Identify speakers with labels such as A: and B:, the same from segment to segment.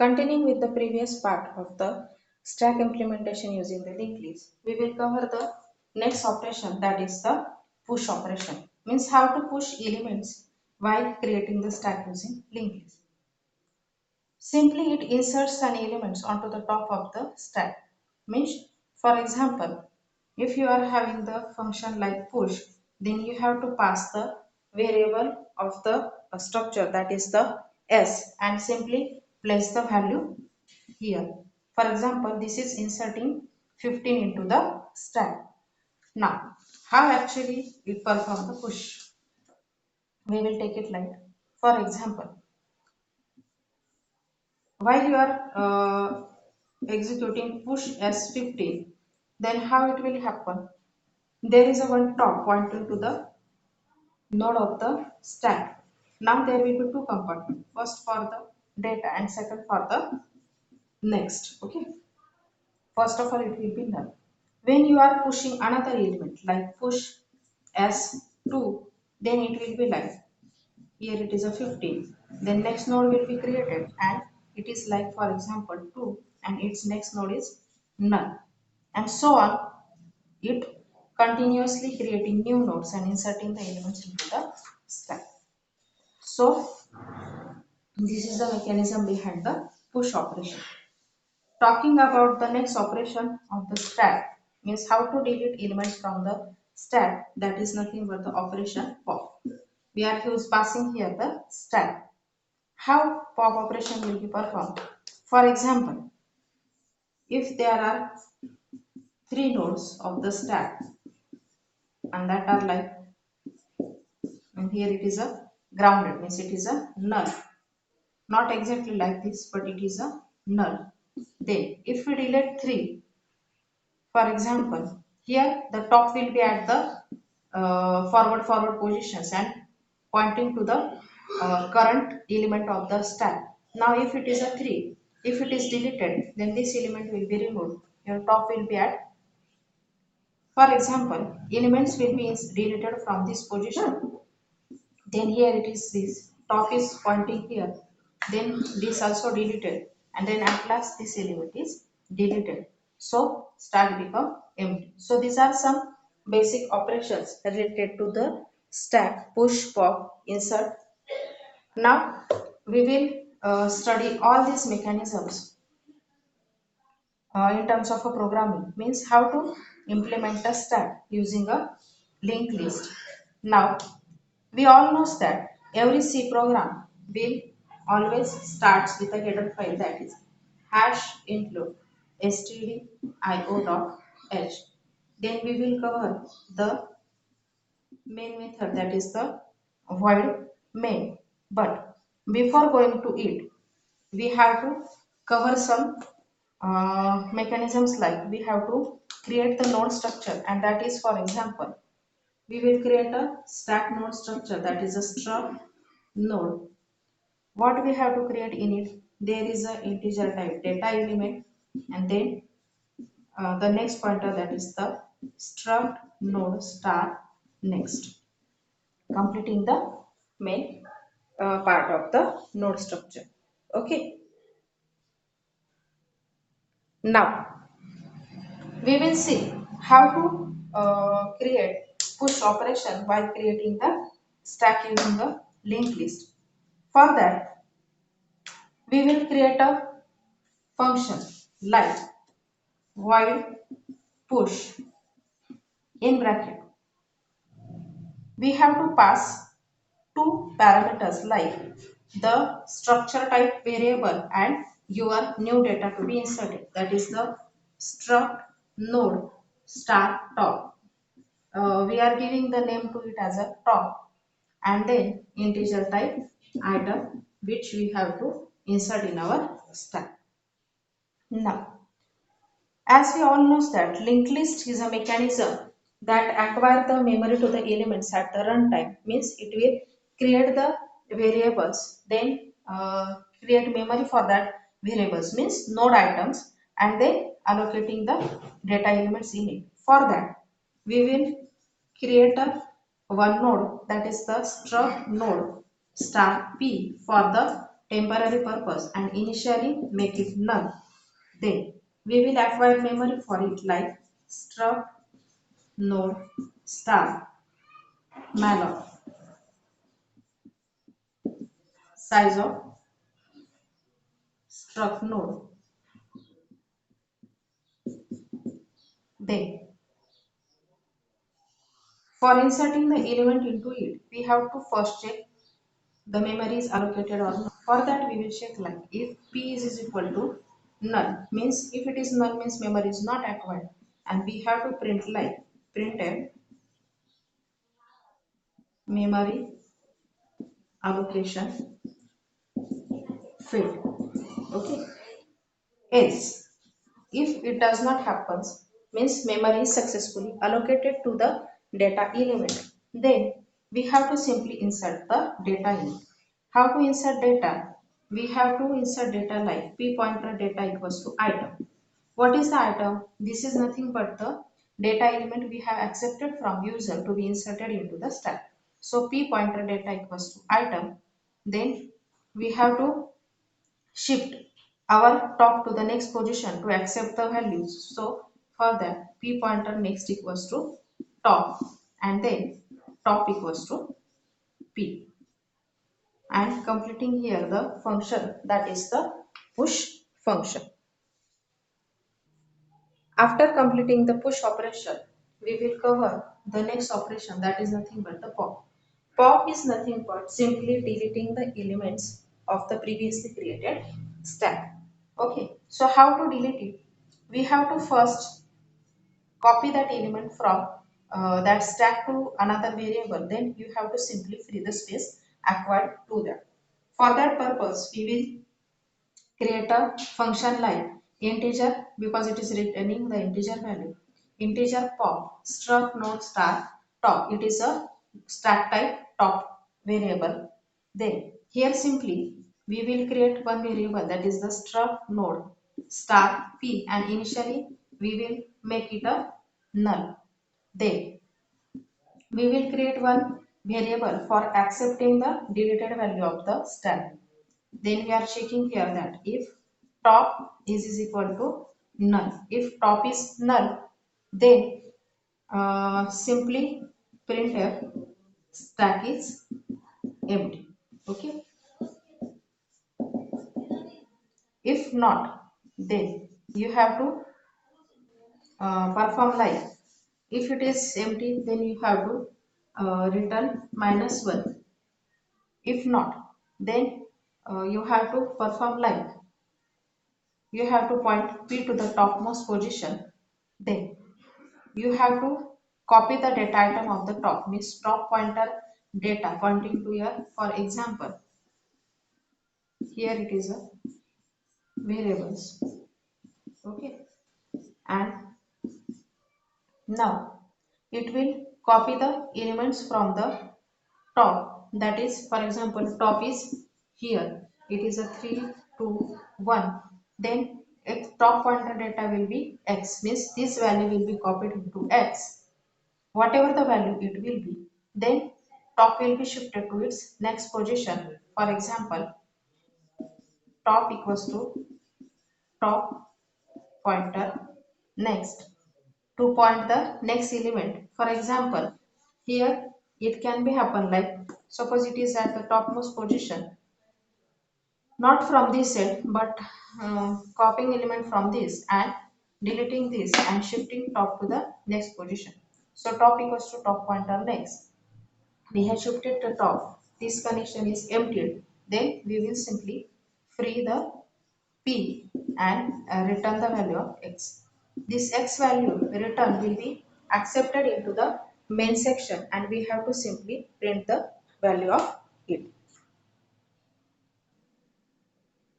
A: Continuing with the previous part of the stack implementation using the linked list, we will cover the next operation, that is the push operation. Means how to push elements while creating the stack using linked list. Simply it inserts an elements onto the top of the stack. Means for example, if you are having the function like push, then you have to pass the variable of the structure, that is the s, and simply place the value here. For example, this is inserting 15 into the stack. Now, how actually it perform the push? We will take it like, for example, while you are executing push s15, then how it will happen? There is a one top pointing to the node of the stack. Now there will be two compartments, first for the data and second for the next. Okay. First of all, it will be null. When you are pushing another element like push S2, then it will be like here it is a 15. Then next node will be created and it is like for example 2 and its next node is null. And so on, it continuously creating new nodes and inserting the elements into the stack. So this is the mechanism behind the push operation. Talking about the next operation of the stack means how to delete elements from the stack, that is nothing but the operation pop. We are passing here the stack. How pop operation will be performed? For example, if there are three nodes of the stack and that are like, and here it is a grounded, means it is a null. Not exactly like this, but it is a null. Then if we delete 3, for example, here the top will be at the forward positions and pointing to the current element of the stack. Now if it is a 3, if it is deleted, then this element will be removed. Your top will be at, for example, elements will be deleted from this position. Then here it is this top is pointing here. Then this also deleted, and then at last this element is deleted. So stack become empty. So these are some basic operations related to the stack: push, pop, insert. Now we will study all these mechanisms in terms of a programming, means how to implement a stack using a linked list. Now we all know that every C program will always starts with a header file, that is hash include stdio.h. Then we will cover the main method, that is the void main. But before going to it, we have to cover some mechanisms, like we have to create the node structure, and that is, for example, we will create a stack node structure, that is a struct node. What we have to create in it, there is a integer type data element, and then the next pointer, that is the struct node star next, completing the main part of the node structure. Okay. Now we will see how to create push operation while creating the stack using the linked list. For that, we will create a function like void push in bracket. We have to pass two parameters like the structure type variable and your new data to be inserted, that is the struct node star top. We are giving the name to it as a top, and then integer type item which we have to insert in our stack. Now, as we all know that linked list is a mechanism that acquire the memory to the elements at the runtime, means it will create the variables, then create memory for that variables, means node items, and then allocating the data elements in it. For that, we will create a one node, that is the struct node star p for the temporary purpose and initially make it null. Then we will acquire memory for it like struct node star malloc size of struct node. Then for inserting the element into it, we have to first check the memory is allocated or not. For that we will check like if p is equal to null means if it is null means memory is not acquired, and we have to print like printf memory allocation field. Okay. Else if it does not happen means memory is successfully allocated to the data element, then we have to simply insert the data in it. How to insert data? We have to insert data like p pointer data equals to item. What is the item? This is nothing but the data element we have accepted from user to be inserted into the stack. So p pointer data equals to item. Then we have to shift our top to the next position to accept the values. So for that p pointer next equals to top and then top equals to p, and completing here the function that is the push function. After completing the push operation, we will cover the next operation that is nothing but the pop. Pop is nothing but simply deleting the elements of the previously created stack. Okay, so how to delete it? We have to first copy that element from that stack to another variable. Then you have to simply free the space acquired to that. For that purpose, we will create a function like integer because it is returning the integer value. Integer pop struct node star top. It is a stack type top variable. Then here simply we will create one variable that is the struct node star p, and initially we will make it a null. Then we will create one variable for accepting the deleted value of the stack. Then we are checking here that if top is equal to null. If top is null, then simply printf stack is empty. Okay. If not, then you have to perform like if it is empty, then you have to return -1. If not, then you have to perform like you have to point p to the topmost position. Then you have to copy the data item of the top means top pointer data pointing to your, for example here it is a variables. Okay, and now it will copy the elements from the top, that is for example top is here, it is a 3 2 1. Then if top pointer data will be x means this value will be copied into x, whatever the value it will be. Then top will be shifted to its next position. For example, top equals to top pointer next to point the next element. For example, here it can be happen like suppose it is at the topmost position, not from this set but copying element from this and deleting this and shifting top to the next position. So top equals to top pointer next. We have shifted the top. This connection is emptied. Then we will simply free the p and return the value of x. This x value return will be accepted into the main section and we have to simply print the value of it.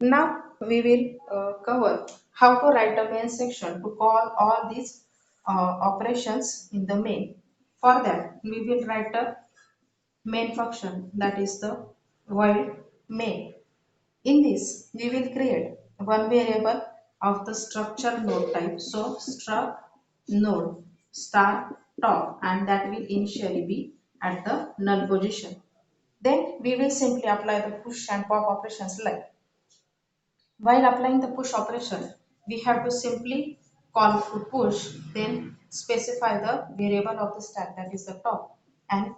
A: Now we will cover how to write a main section to call all these operations in the main. For that we will write a main function that is the void main. In this we will create one variable of the structure node type. So struct node star top, and that will initially be at the null position. Then we will simply apply the push and pop operations like. While applying the push operation, we have to simply call to push, then specify the variable of the stack, that is the top, and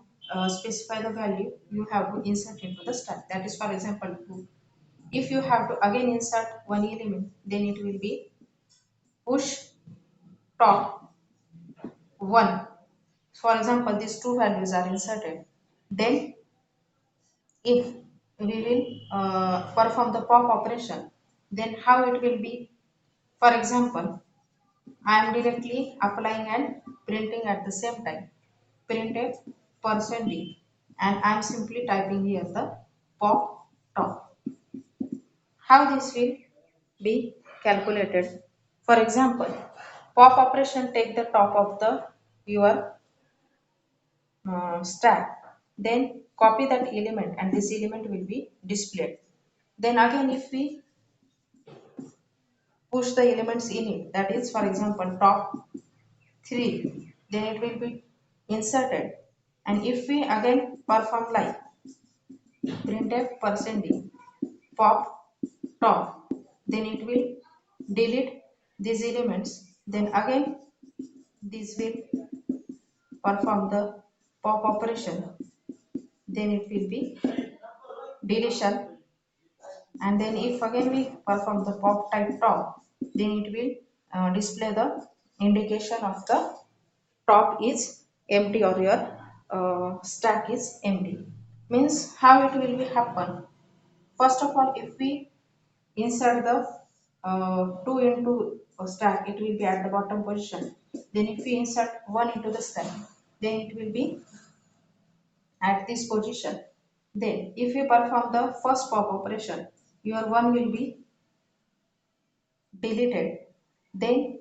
A: specify the value you have to insert into the stack. That is, for example, 2. If you have to again insert one element, then it will be push top 1. For example, these two values are inserted. Then if we will perform the pop operation, then how it will be? For example, I am directly applying and printing at the same time. Printed %d, and I am simply typing here the pop top. How this will be calculated? For example, pop operation take the top of the your stack, then copy that element and this element will be displayed. Then again if we push the elements in it, that is for example top 3, then it will be inserted. And if we again perform like printf %d pop top, then it will delete these elements. Then again this will perform the pop operation, then it will be deletion. And then if again we perform the pop type top, then it will display the indication of the top is empty or your stack is empty. Means how it will be happen? First of all, if we insert the 2 into a stack, it will be at the bottom position. Then if we insert 1 into the stack, then it will be at this position. Then if we perform the first pop operation, your 1 will be deleted. Then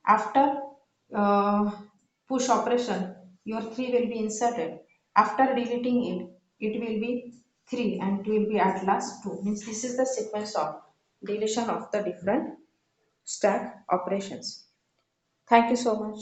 A: after uh, push operation, your 3 will be inserted. After deleting it, it will be 3 and it will be at last 2. Means this is the sequence of deletion of the different stack operations. Thank you so much.